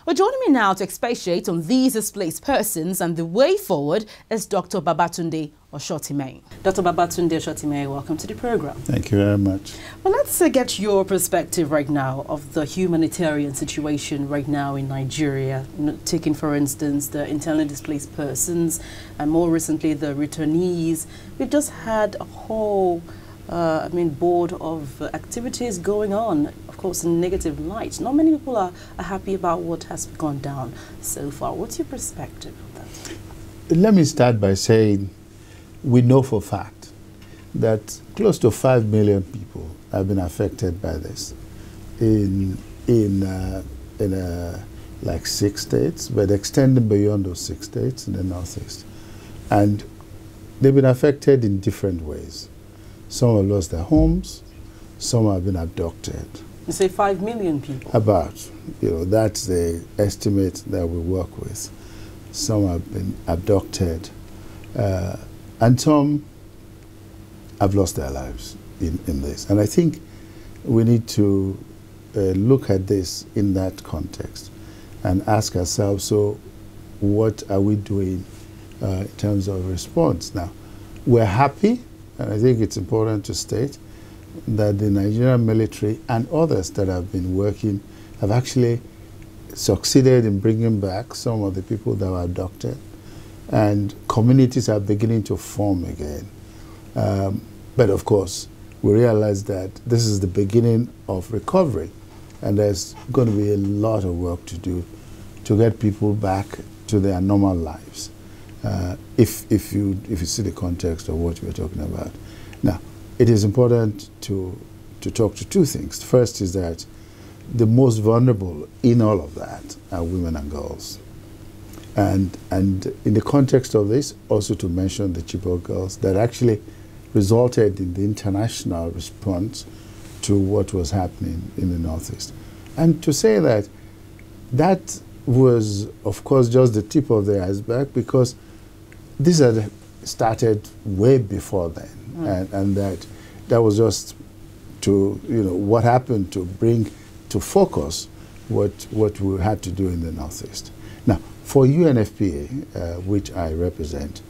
Well, joining me now to expatiate on these displaced persons and the way forward is Dr. Babatunde Osotimehin. Dr. Babatunde Osotimehin, welcome to the program. Thank you very much. Well, let's get your perspective right now of the humanitarian situation right now in Nigeria, taking, for instance, the internally displaced persons and more recently the returnees. We've just had a whole board of activities going on, of course, in negative light. Not many people are happy about what has gone down so far. What's your perspective of that? Let me start by saying we know for a fact that close to 5 million people have been affected by this in like 6 states, but extending beyond those 6 states in the Northeast. And they've been affected in different ways. Some have lost their homes, some have been abducted. You say 5 million people? About, that's the estimate that we work with. Some have been abducted, and some have lost their lives in this. And I think we need to look at this in that context and ask ourselves, so what are we doing in terms of response? Now, we're happy. And I think it's important to state that the Nigerian military and others that have been working have actually succeeded in bringing back some of the people that were abducted, and communities are beginning to form again. But of course, we realize that this is the beginning of recovery, and there's going to be a lot of work to do to get people back to their normal lives. If you see the context of what we're talking about. Now, it is important to talk to two things. First is that the most vulnerable in all of that are women and girls. And in the context of this, also to mention the Chibok girls that actually resulted in the international response to what was happening in the Northeast. And to say that that was, of course, just the tip of the iceberg, because this had started way before then, and that was just to, what happened to bring to focus what we had to do in the Northeast. Now, for UNFPA, which I represent,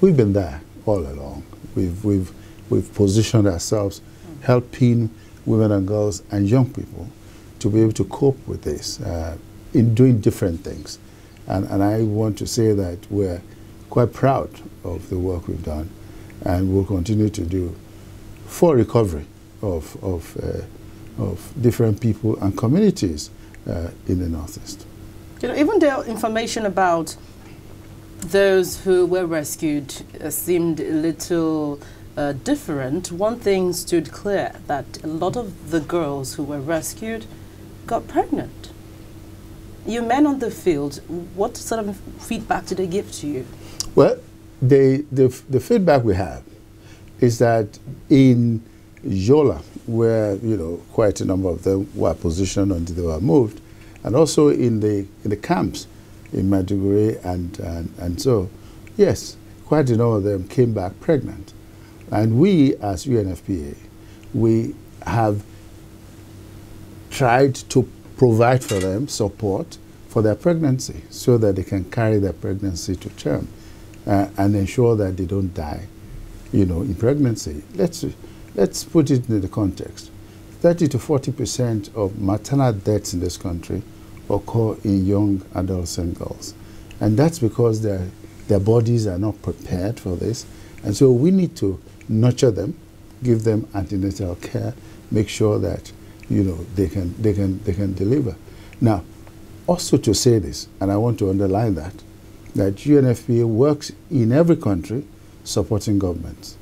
we've been there all along. We've positioned ourselves helping women and girls and young people to be able to cope with this in doing different things. And I want to say that we're quite proud of the work we've done, and will continue to do for recovery of different people and communities in the Northeast. Even the information about those who were rescued seemed a little different. One thing stood clear, that a lot of the girls who were rescued got pregnant. You men on the field, what sort of feedback did they give to you? Well, the feedback we have is that in Yola, where quite a number of them were positioned until they were moved, and also in the camps in Maiduguri and so, yes, quite a number of them came back pregnant. And we, as UNFPA, we have tried to provide for them support for their pregnancy so that they can carry their pregnancy to term. And ensure that they don't die, in pregnancy. Let's put it in the context. 30 to 40% of maternal deaths in this country occur in young adolescent girls, and that's because their bodies are not prepared for this. And so we need to nurture them, give them antenatal care, make sure that they can deliver. Now, also to say this, and I want to underline that UNFPA works in every country supporting governments.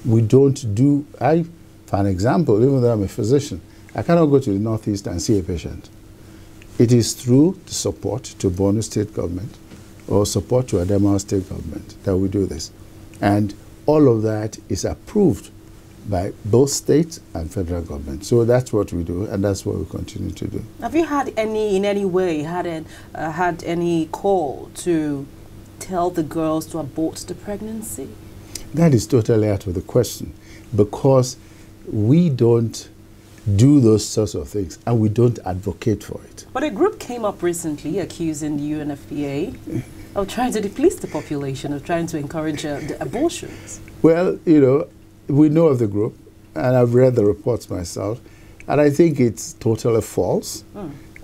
We don't do, for an example, even though I'm a physician, I cannot go to the Northeast and see a patient. It is through the support to Borno State government or support to Adamawa State government that we do this. And all of that is approved by both state and federal government. So that's what we do, and that's what we continue to do. Have you had in any way, had any call to tell the girls to abort the pregnancy? That is totally out of the question, because we don't do those sorts of things, and we don't advocate for it. But a group came up recently accusing the UNFPA of trying to deplete the population, of trying to encourage the abortions. Well, you know, we know of the group, and I've read the reports myself, and I think it's totally false,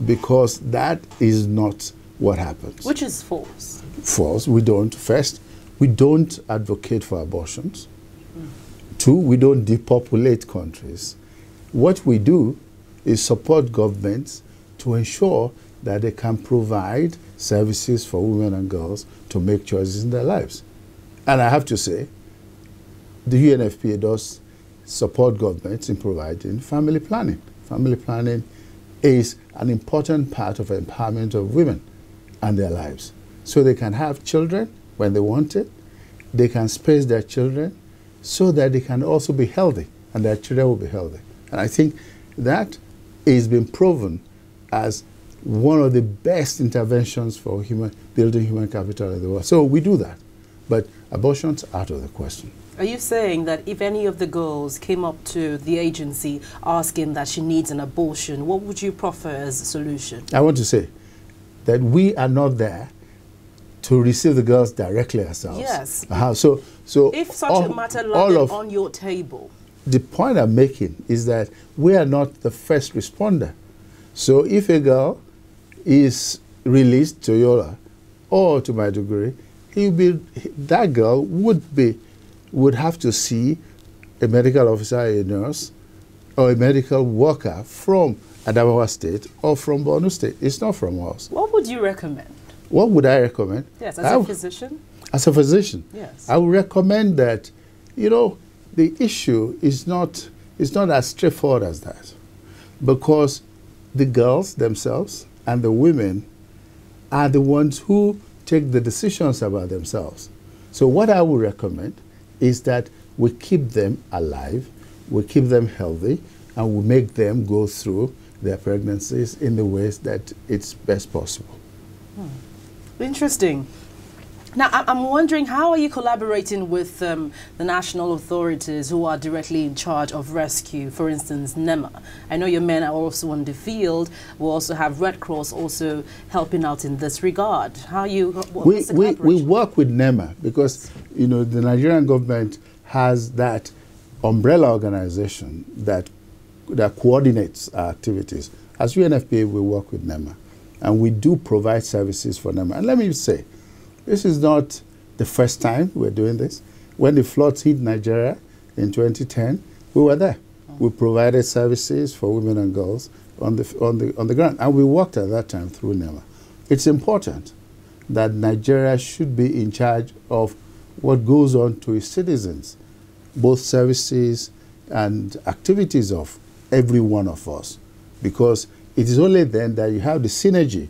because that is not what happens. Which is false? False. We don't advocate for abortions. 2, we don't depopulate countries. What we do is support governments to ensure that they can provide services for women and girls to make choices in their lives. And I have to say, the UNFPA does support governments in providing family planning. Family planning is an important part of empowerment of women and their lives. So they can have children when they want it, they can space their children so that they can also be healthy, and their children will be healthy. And I think that has been proven as one of the best interventions for building human capital in the world. So we do that. But abortion's out of the question. Are you saying that if any of the girls came up to the agency asking that she needs an abortion, what would you proffer as a solution? I want to say that we are not there to receive the girls directly ourselves. Yes. So if such a matter landed on your table. The point I'm making is that we are not the first responder. So if a girl is released to Yola or to Maiduguri, that girl would have to see a medical officer, a nurse, or a medical worker from Adamawa State or from Borno State. It's not from us. What would you recommend? What would I recommend? Yes, as a physician? As a physician? Yes. I would recommend that, you know, the issue is not as straightforward as that, because the girls themselves and the women are the ones who take the decisions about themselves. So what I would recommend is that we keep them alive, we keep them healthy, and we make them go through their pregnancies in the ways that it's best possible. Interesting. Now, I'm wondering, how are you collaborating with the national authorities who are directly in charge of rescue, for instance, NEMA? I know your men are also on the field. We also have Red Cross also helping out in this regard. How you? We work with NEMA because, you know, the Nigerian government has that umbrella organization that coordinates our activities. As UNFPA, we work with NEMA, and we do provide services for NEMA. And let me say, this is not the first time we're doing this. When the floods hit Nigeria in 2010, we were there. We provided services for women and girls on the ground, and we worked at that time through NEMA. It's important that Nigeria should be in charge of what goes on to its citizens, both services and activities of every one of us, because it is only then that you have the synergy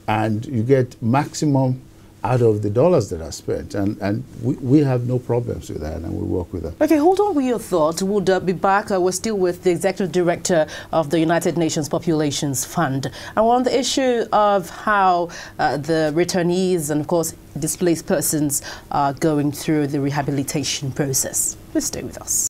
and you get maximum out of the dollars that are spent, and we have no problems with that, and we work with them. Okay, hold on with your thought. We'll be back. We're still with the Executive Director of the United Nations Populations Fund, and we're on the issue of how the returnees and, of course, displaced persons are going through the rehabilitation process. Please stay with us.